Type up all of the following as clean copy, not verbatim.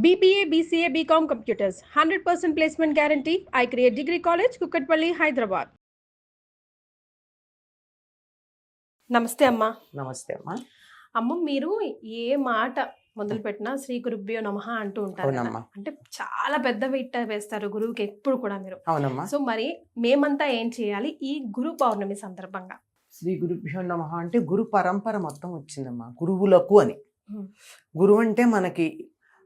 BBA, BCA, BCom Computers, 100% placement guarantee. I create Degree College, Kukatpalli, Hyderabad. నమస్తే అమ్మా. నమస్తే అమ్మా. అమ్మ, మీరు ఏ మాట మొదలుపెట్టినా శ్రీ గురుభ్యో నమః అంటూ ఉంటారు కదా. అంటే చాలా పెద్ద విట్ట వేస్తారు గురువుకి ఎప్పుడు కూడా మీరు. అవునమ్మా. సో మరి మేమంతా ఏం చేయాలి ఈ గురు పౌర్ణమి సందర్భంగా? శ్రీ గురుభ్యో నమః అంటే గురు పరంపర మొత్తం వచ్చిందమ్మా, గురువులకు అని. గురువు అంటే మనకి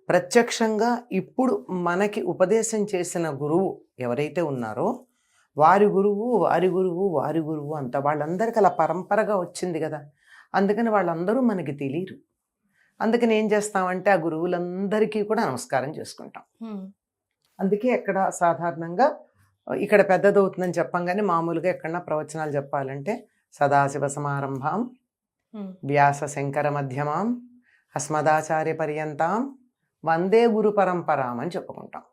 ప్రత్యక్షంగా ఇప్పుడు మనకి ఉపదేశం చేసిన గురువు ఎవరైతే ఉన్నారో వారి గురువు వారి గురువు వారి గురువు అంతా వాళ్ళందరికీ అలా పరంపరగా వచ్చింది కదా. అందుకని వాళ్ళందరూ మనకి తెలియరు. అందుకని ఏం చేస్తామంటే ఆ గురువులందరికీ కూడా నమస్కారం చేసుకుంటాం. అందుకే ఎక్కడ సాధారణంగా ఇక్కడ పెద్దదవుతుందని చెప్పంగానే మామూలుగా ఎక్కడన్నా ప్రవచనాలు చెప్పాలంటే సదాశివ సమారంభాం వ్యాస శంకర మధ్యమాం అస్మదాచార్య పర్యంతాం వందే గురు పరంపరాం అని చెప్పుకుంటాం.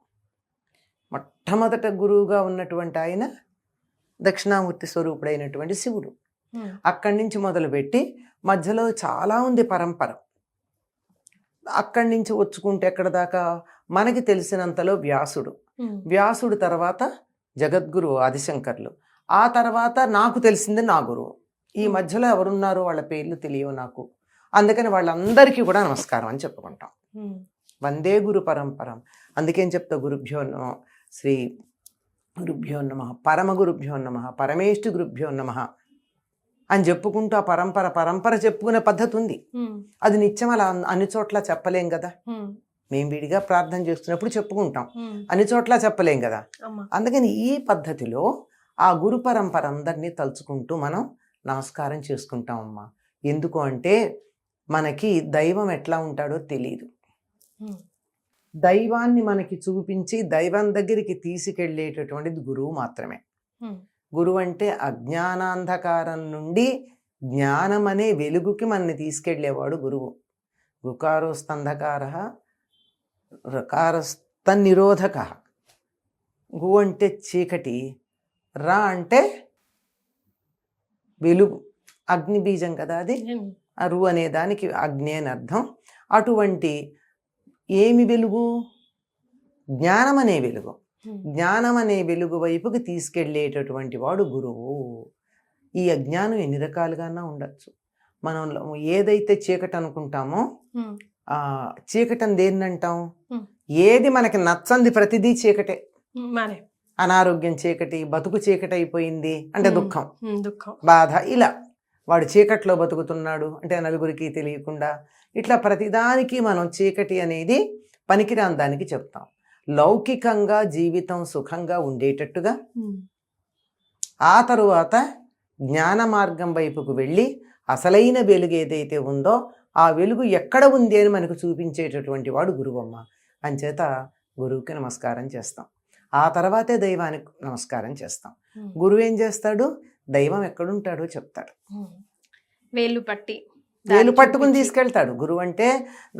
మొట్టమొదట గురువుగా ఉన్నటువంటి ఆయన దక్షిణామూర్తి స్వరూపుడైనటువంటి శివుడు. అక్కడి నుంచి మొదలుపెట్టి మధ్యలో చాలా ఉంది పరంపర. అక్కడి నుంచి వచ్చుకుంటే ఎక్కడ దాకా మనకి తెలిసినంతలో వ్యాసుడు తర్వాత జగద్గురు ఆదిశంకర్లు, ఆ తర్వాత నాకు తెలిసింది నా గురువు. ఈ మధ్యలో ఎవరున్నారో వాళ్ళ పేర్లు తెలియవు నాకు. అందుకని వాళ్ళందరికీ కూడా నమస్కారం అని చెప్పుకుంటాం. వందే గురు పరంపరం. అందుకేం చెప్తా, గురుభ్యో నమ, శ్రీ గురుభ్యో నమ, పరమ గురుభ్యో నమ, పరమేష్టి గురుభ్యో నమ అని చెప్పుకుంటూ ఆ పరంపర చెప్పుకునే పద్ధతి ఉంది. అది నిత్యం అలా అన్ని చోట్ల చెప్పలేం కదా. మేము విడిగా ప్రార్థన చేస్తున్నప్పుడు చెప్పుకుంటాం, అన్ని చోట్ల చెప్పలేం కదా. అందుకని ఈ పద్ధతిలో ఆ గురు పరంపర అందరినీ తలుచుకుంటూ మనం నమస్కారం చేసుకుంటామమ్మా. ఎందుకు అంటే మనకి దైవం ఎట్లా ఉంటాడో తెలియదు. దైవాన్ని మనకి చూపించి దైవం దగ్గరికి తీసుకెళ్ళేటటువంటిది గురువు మాత్రమే. గురువు అంటే అజ్ఞానాంధకారం నుండి జ్ఞానం అనే వెలుగుకి మనని తీసుకెళ్లేవాడు గురువు. గుకారోస్తంధకార రకారస్తన్నిరోధక. గు అంటే చీకటి, రా అంటే వెలుగు, అగ్ని బీజం కదా అది. ఆ రు అనే దానికి అగ్ని అని అర్థం. అటువంటి ఏమి వెలుగు? జ్ఞానం అనే వెలుగు. జ్ఞానం అనే వెలుగు వైపుకి తీసుకెళ్ళేటటువంటి వాడు గురువు. ఈ అజ్ఞానం ఎన్ని రకాలుగానే ఉండొచ్చు. మనం ఏదైతే చీకటి అనుకుంటామో ఆ చీకటని దేన్ని అంటాం? ఏది మనకి నచ్చంది ప్రతిదీ చీకటే. అనారోగ్యం చీకటి, బతుకు చీకటి అయిపోయింది అంటే దుఃఖం, బాధ. ఇలా వాడు చీకట్లో బతుకుతున్నాడు అంటే నలుగురికి తెలియకుండా. ఇట్లా ప్రతిదానికి మనం చీకటి అనేది పనికిరాని దానికి చెప్తాం. లౌకికంగా జీవితం సుఖంగా ఉండేటట్టుగా, ఆ తరువాత జ్ఞాన మార్గం వైపుకు వెళ్ళి అసలైన వెలుగు ఏదైతే ఉందో ఆ వెలుగు ఎక్కడ ఉంది అని మనకు చూపించేటటువంటి వాడు గురువమ్మ. అంచేత గురువుకి నమస్కారం చేస్తాం. ఆ తర్వాతే దైవానికి నమస్కారం చేస్తాం. గురువు ఏం చేస్తాడు? దైవం ఎక్కడుంటాడో చెప్తాడు. వేలు పట్టుకుని తీసుకెళ్తాడు. గురువు అంటే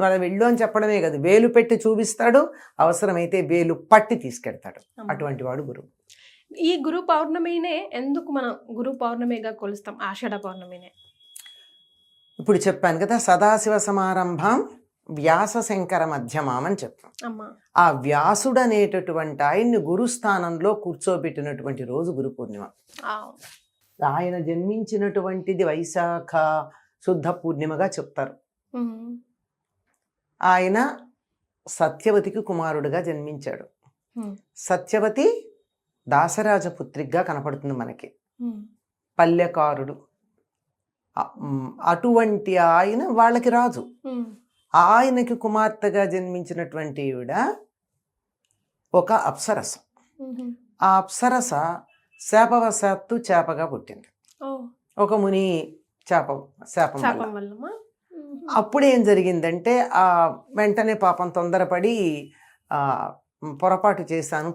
వాళ్ళ వెళ్ళు అని చెప్పడమే కదా, వేలు పెట్టి చూపిస్తాడు, అవసరమైతే వేలు పట్టి తీసుకెళ్తాడు. అటువంటి వాడు గురువు. ఈ గురు పౌర్ణమినే ఎందుకు మనం గురు పౌర్ణమిగా కొలుస్తాం? ఆషాఢ పౌర్ణమినే ఇప్పుడు చెప్పాను కదా, సదాశివ సమారంభం వ్యాస శంకర మధ్యమాం అని చెప్తాం. ఆ వ్యాసుడు అనేటటువంటి ఆయన్ని గురుస్థానంలో కూర్చోబెట్టినటువంటి రోజు గురు పూర్ణిమ. ఆయన జన్మించినటువంటిది వైశాఖ శుద్ధ పూర్ణిమగా చెప్తారు. ఆయన సత్యవతికి కుమారుడుగా జన్మించాడు. సత్యవతి దాసరాజపుత్రిగా కనపడుతుంది మనకి, పల్లెకారుడు. అటువంటి ఆయన వాళ్ళకి రాజు. ఆయనకి కుమార్తెగా జన్మించినటువంటి ఈవిడ ఒక అప్సరస. ఆ అప్సరస శాపవశాత్తు చేపగా పుట్టింది. ఒక ముని శాపం వల్ల. అప్పుడు ఏం జరిగిందంటే ఆ వెంటనే పాపం తొందరపడి పొరపాటు చేశాను.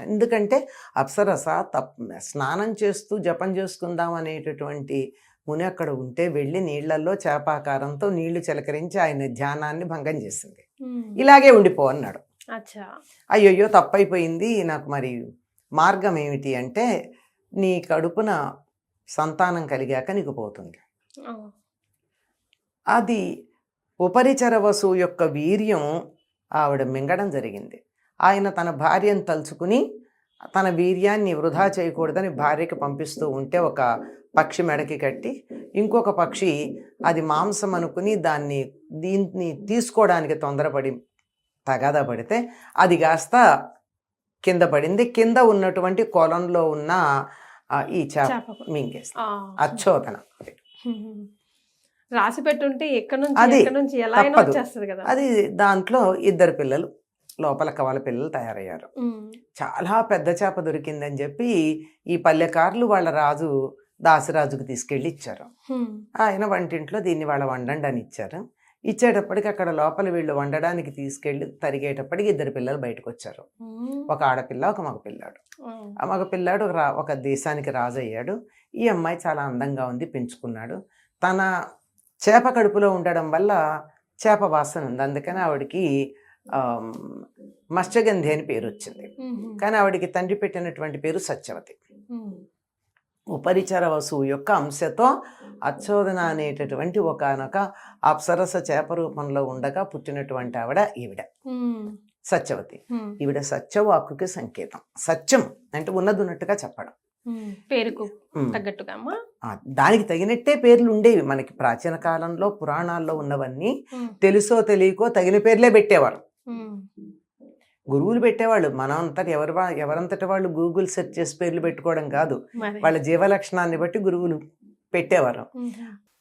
ఎందుకంటే అప్సరస స్నానం చేస్తూ జపం చేసుకుందాం అనేటటువంటి ముని అక్కడ ఉంటే వెళ్ళి నీళ్లలో చేపాకారంతో నీళ్లు చిలకరించి ఆయన ధ్యానాన్ని భంగం చేసింది. ఇలాగే ఉండిపో అన్నాడు. అయ్యయ్యో తప్పైపోయింది, నాకు మరి మార్గం ఏమిటి అంటే, నీ కడుపున సంతానం కలిగాక నీకు పోతుంది. అది ఉపరిచర వసువు యొక్క వీర్యం ఆవిడ మింగడం జరిగింది. ఆయన తన భార్యను తలుచుకుని తన వీర్యాన్ని వృధా చేయకూడదని భార్యకి పంపిస్తూ ఉంటే ఒక పక్షి మెడకి కట్టి ఇంకొక పక్షి అది మాంసం అనుకుని దీన్ని తీసుకోవడానికి తొందరపడి తగాదా పడితే అది కాస్త కింద పడింది. కింద ఉన్నటువంటి కొలంలో ఉన్న ఈ చేప మింగేసి అచ్చోదన. రాసి పెట్టుంటే ఎక్కడి అది నుంచి ఎలా అయినా తప్పదు. వచ్చేస్తుంది కదా. అది దాంట్లో 2 పిల్లలు లోపల కవల పిల్లలు తయారయ్యారు. చాలా పెద్ద చేప దొరికిందని చెప్పి ఈ పల్లెకారులు వాళ్ళ రాజు దాసిరాజుకు తీసుకెళ్ళి ఇచ్చారు. ఆయన వంటింట్లో దీన్ని వాళ్ళ వండండి అని ఇచ్చారు. ఇచ్చేటప్పటికి అక్కడ లోపల వీళ్ళు వండడానికి తీసుకెళ్ళి తరిగేటప్పటికి 2 పిల్లలు బయటకు వచ్చారు. ఒక ఆడపిల్ల, ఒక మగపిల్లాడు. ఆ మగపిల్లాడు ఒక దేశానికి రాజు అయ్యాడు. ఈ అమ్మాయి చాలా అందంగా ఉంది, పెంచుకున్నాడు. తన చేప కడుపులో ఉండడం వల్ల చేప వాసన ఉంది, అందుకని ఆవిడికి మత్స్యగంధి అని పేరు వచ్చింది. కానీ ఆవిడికి తండ్రి పెట్టినటువంటి పేరు సత్యవతి. ఉపరిచర వసువు యొక్క అంశతో అచ్చోదన అనేటటువంటి ఒకనొక అప్సరస చేప రూపంలో ఉండగా పుట్టినటువంటి ఆవిడ ఈవిడ సత్యవతి. ఈవిడ సత్యవాక్కుకి సంకేతం. సత్యం అంటే ఉన్నది ఉన్నట్టుగా చెప్పడం, పేరుకు తగ్గట్టుగా దానికి తగినట్టే పేర్లు ఉండేవి. మనకి ప్రాచీన కాలంలో పురాణాల్లో ఉన్నవన్నీ తెలుసో తెలియకో తగిన పేర్లే పెట్టేవారు. గురువులు పెట్టేవాళ్ళు. మనంతటి ఎవరంతటి వాళ్ళు గూగుల్ సెర్చ్ చేసి పేర్లు పెట్టుకోవడం కాదు, వాళ్ళ జీవలక్షణాన్ని బట్టి గురువులు పెట్టేవారు.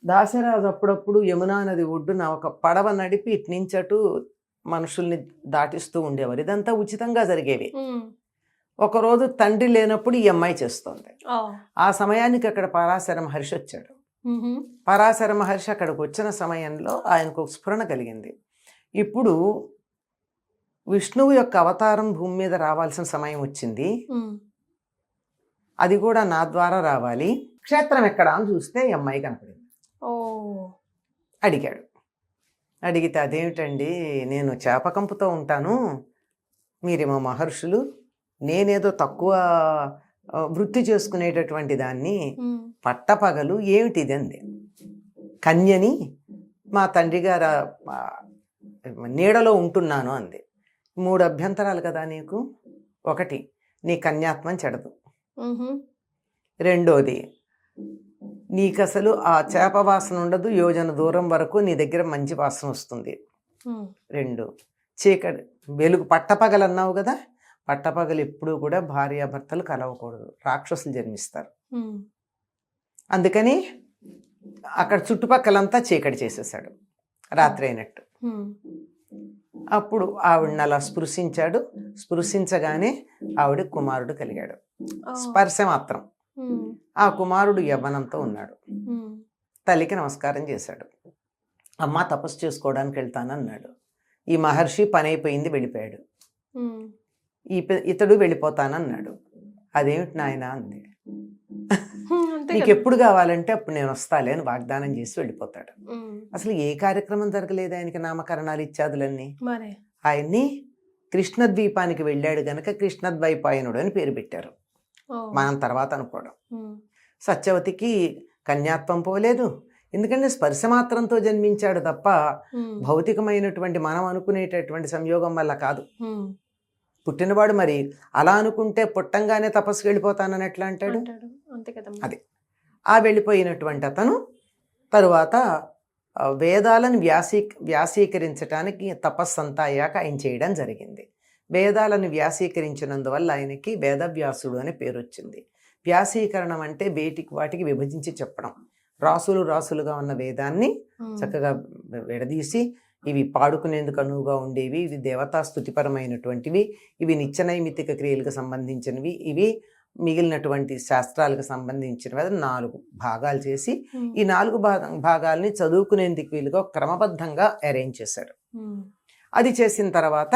దాసరాజు అప్పుడప్పుడు యమునా నది ఒడ్డున ఒక పడవ నడిపి ఇటు నుంచి అటు మనుషుల్ని దాటిస్తూ ఉండేవారు. ఇదంతా ఉచితంగా జరిగేవి. ఒకరోజు తండ్రి లేనప్పుడు ఈ అమ్మాయి చేస్తోంది. ఆ సమయానికి అక్కడ పరాశర మహర్షి వచ్చాడు. పరాశర మహర్షి అక్కడికి వచ్చిన సమయంలో ఆయనకు స్ఫురణ కలిగింది. ఇప్పుడు విష్ణువు యొక్క అవతారం భూమి మీద రావాల్సిన సమయం వచ్చింది, అది కూడా నా ద్వారా రావాలి. క్షేత్రం ఎక్కడా అని చూస్తే ఈ అమ్మాయి కనపడింది. అడిగాడు. అడిగితే అదేమిటండి, నేను చేపకంపుతో ఉంటాను, మీరేమో మహర్షులు, నేనేదో తక్కువ వృత్తి చేసుకునేటటువంటి దాన్ని, పట్టపగలు ఏమిటిది అంది. కన్యని మా తండ్రి గారు నీడలో ఉంటున్నాను అంది. 3 అభ్యంతరాలు కదా నీకు. 1, నీ కన్యాత్మం చెడదు. 2, నీకు అసలు ఆ చేప వాసన ఉండదు, యోజన దూరం వరకు నీ దగ్గర మంచి వాసన వస్తుంది. 2, చీకటి వెలుగు. పట్టపగలు అన్నావు కదా, పట్టపగలు ఎప్పుడూ కూడా భార్యాభర్తలు కలవకూడదు, రాక్షసులు జన్మిస్తారు. అందుకని అక్కడ చుట్టుపక్కలంతా చీకటి చేసేసాడు, రాత్రి అయినట్టు. అప్పుడు ఆవిడని అలా స్పృశించాడు. స్పృశించగానే ఆవిడ కుమారుడు కలిగాడు. స్పర్శ మాత్రం. ఆ కుమారుడు యవ్వనంతో ఉన్నాడు. తల్లికి నమస్కారం చేశాడు. అమ్మ తపస్సు చేసుకోవడానికి వెళ్తానన్నాడు. ఈ మహర్షి పని అయిపోయింది, వెళ్ళిపోయాడు. ఇతడు వెళ్ళిపోతానన్నాడు. అదేమిటి నాయన అంది. నీకు ఎప్పుడు కావాలంటే అప్పుడు నేను వస్తాలే అని వాగ్దానం చేసి వెళ్ళిపోతాడు. అసలు ఏ కార్యక్రమం జరగలేదు ఆయనకి, నామకరణాలు ఇత్యాదులన్నీ. ఆయన్ని కృష్ణద్వీపానికి వెళ్ళాడు గనక కృష్ణద్వైపాయనుడు అని పేరు పెట్టారు. మనం తర్వాత అనుకోవడం. సత్యవతికి కన్యాత్వం పోలేదు, ఎందుకంటే స్పర్శ మాత్రంతో జన్మించాడు తప్ప భౌతికమైనటువంటి మనం అనుకునేటటువంటి సంయోగం వల్ల కాదు. పుట్టినవాడు మరి అలా అనుకుంటే పుట్టంగానే తపస్సుకి వెళ్ళిపోతానని ఎట్లా అంటాడు? అది ఆ వెళ్ళిపోయినటువంటి అతను తరువాత వేదాలను వ్యాసీకరించడానికి తపస్సు అంతా అయ్యాక ఆయన చేయడం జరిగింది. వేదాలను వ్యాసీకరించినందువల్ల ఆయనకి వేదవ్యాసుడు అనే పేరు వచ్చింది. వ్యాసీకరణం అంటే వాటికి విభజించి చెప్పడం. రాసులుగా ఉన్న వేదాన్ని చక్కగా విడదీసి, ఇవి పాడుకునేందుకు అనువుగా ఉండేవి, ఇవి దేవతా స్తుతిపరమైనటువంటివి, ఇవి నిత్యనైమిత్తిక క్రియలకు సంబంధించినవి, ఇవి మిగిలినటువంటి శాస్త్రాలకు సంబంధించినవి 4 భాగాలు చేసి ఈ 4 భాగాల్ని చదువుకునేందుకు వీలుగా క్రమబద్ధంగా అరేంజ్ చేశాడు. అది చేసిన తర్వాత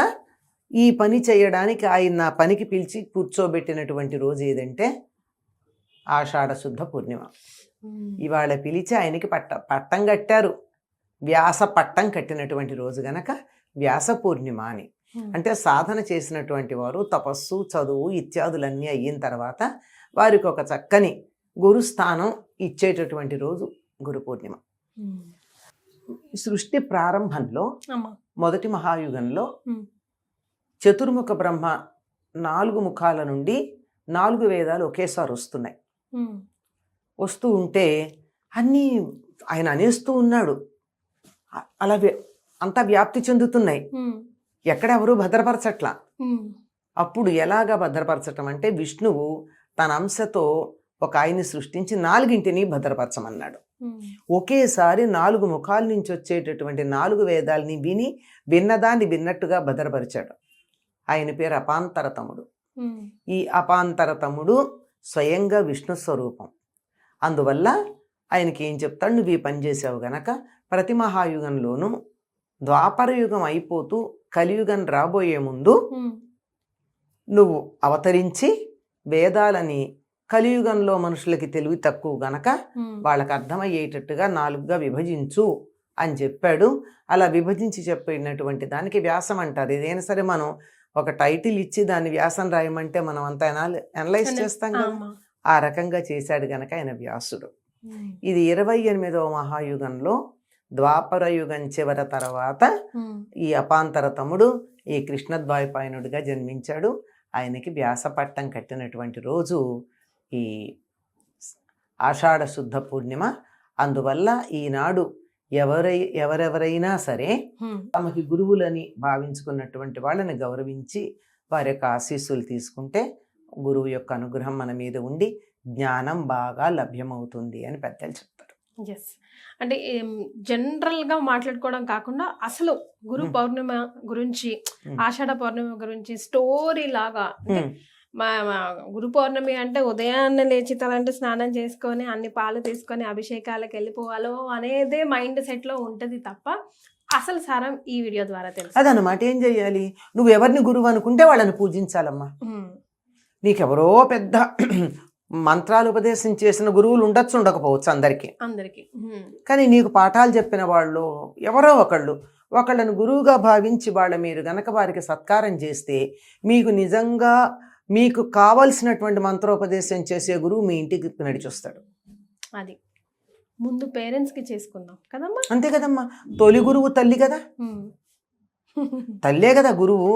ఈ పని చేయడానికి ఆయన నా పనికి పిలిచి కూర్చోబెట్టినటువంటి రోజు ఏదంటే ఆషాఢ శుద్ధ పూర్ణిమ. ఇవాళ పిలిచి ఆయనకి పట్టం కట్టారు. వ్యాస పట్టం కట్టినటువంటి రోజు గనక వ్యాస పూర్ణిమ అని. అంటే సాధన చేసినటువంటి వారు తపస్సు, చదువు ఇత్యాదులన్నీ అయిన తర్వాత వారికి ఒక చక్కని గురుస్థానం ఇచ్చేటటువంటి రోజు గురు పూర్ణిమ. సృష్టి ప్రారంభంలో మొదటి మహాయుగంలో ఉమ్, చతుర్ముఖ బ్రహ్మ 4 ముఖాల నుండి 4 వేదాలు ఒకేసారి వస్తున్నాయి. ఉమ్, వస్తూ ఉంటే అన్నీ ఆయన అనేస్తూ ఉన్నాడు. అలా అంతా వ్యాప్తి చెందుతున్నాయి. ఉమ్, ఎక్కడెవరూ భద్రపరచట్లా. ఉమ్, అప్పుడు ఎలాగా భద్రపరచటం అంటే విష్ణువు తన అంశతో ఒక ఆయన్ని సృష్టించి 4 భద్రపరచమన్నాడు. ఉమ్, ఒకేసారి 4 ముఖాల నుంచి వచ్చేటటువంటి 4 వేదాలని విన్నదాన్ని విన్నట్టుగా భద్రపరిచాడు. ఆయన పేరు అపాంతరతముడు. ఉమ్, ఈ అపాంతరతముడు స్వయంగా విష్ణు స్వరూపం. అందువల్ల ఆయనకి ఏం చెప్తాడు, నువ్వు ఈ పని చేసావు గనక ప్రతి మహాయుగంలోనూ ద్వాపరయుగం అయిపోతూ కలియుగం రాబోయే ముందు ఉమ్, నువ్వు అవతరించి వేదాలని కలియుగంలో మనుషులకి తెలివి తక్కువ గనక ఉమ్, వాళ్ళకి అర్థమయ్యేటట్టుగా 4గా విభజించు అని చెప్పాడు. అలా విభజించి చెప్పినటువంటి దానికి వ్యాసం అంటారు. ఏదైనా సరే మనం ఒక టైటిల్ ఇచ్చి దాన్ని వ్యాసం రాయమంటే మనం అంతా అనలైజ్ చేస్తాం కదా, ఆమా. ఆ రకంగా చేశాడు గనక ఆయన వ్యాసుడు. ఉమ్, ఇది 28వ మహాయుగంలో ద్వాపర యుగం చివర తర్వాత ఉమ్, ఈ అపాంతరతముడు ఈ కృష్ణద్వైపాయనుడిగా జన్మించాడు. ఆయనకి వ్యాసపట్టం కట్టినటువంటి రోజు ఈ ఆషాఢ శుద్ధ పూర్ణిమ. అందువల్ల ఈనాడు ఎవరెవరైనా సరే ఉమ్, తమకి గురువులని భావించుకున్నటువంటి వాళ్ళని గౌరవించి వారి యొక్క ఆశీస్సులు తీసుకుంటే గురువు యొక్క అనుగ్రహం మన మీద ఉండి జ్ఞానం బాగా లభ్యమవుతుంది అని పెద్దలు చెప్తారు. ఎస్. అంటే జనరల్గా మాట్లాడుకోవడం కాకుండా అసలు గురు పౌర్ణిమ గురించి, ఆషాఢ పౌర్ణిమ గురించి స్టోరీ లాగా, అంటే మా గురు పౌర్ణమి అంటే ఉదయాన్నే లేచి తలంటే స్నానం చేసుకొని అన్ని పాలు తీసుకొని అభిషేకాలకు వెళ్ళిపోవాలో అనేదే మైండ్ సెట్లో ఉంటుంది తప్ప అసలు సారం ఈ వీడియో ద్వారా తెలుసు. అదనమాట. ఏం చెయ్యాలి, నువ్వు ఎవరిని గురువు అనుకుంటే వాళ్ళని పూజించాలమ్మా. నీకెవరో పెద్ద మంత్రాలు ఉపదేశం చేసిన గురువులు ఉండొచ్చు, ఉండకపోవచ్చు అందరికీ. కానీ నీకు పాఠాలు చెప్పిన వాళ్ళు ఎవరో ఒకళ్ళని గురువుగా భావించి మీరు గనక వారికి సత్కారం చేస్తే మీకు నిజంగా మీకు కావలసినటువంటి మంత్రోపదేశం చేసే గురువు మీ ఇంటికి నడిచొస్తాడు. అది ముందు పేరెంట్స్కి చేసుకుందాం కదమ్మా. అంతే కదమ్మా. తొలి గురువు తల్లి కదా, తల్లే కదా గురువు.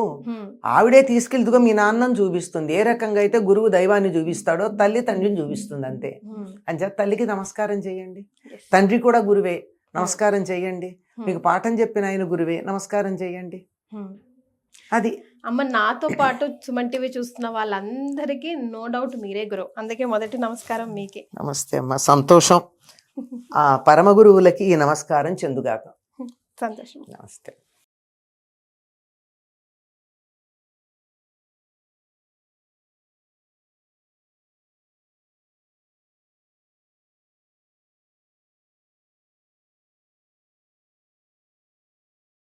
ఆవిడే తీసుకెళ్తుగా మీ నాన్నను చూపిస్తుంది. ఏ రకంగా అయితే గురువు దైవాన్ని చూపిస్తాడో తల్లి తండ్రిని చూపిస్తుంది. అంతే. అంచేత తల్లికి నమస్కారం చేయండి. తండ్రి కూడా గురువే, నమస్కారం చేయండి. మీకు పాఠం చెప్పిన ఆయన గురువే, నమస్కారం చేయండి. అది అమ్మ. నాతో పాటు సుమన్ టీవీ చూస్తున్న వాళ్ళందరికీ నో డౌట్ మీరే గురువు, అందుకే మొదటి నమస్కారం మీకే. నమస్తే అమ్మ, సంతోషం. ఆ పరమ గురువులకి ఈ నమస్కారం చెందుగాక. సంతోషం. నమస్తే.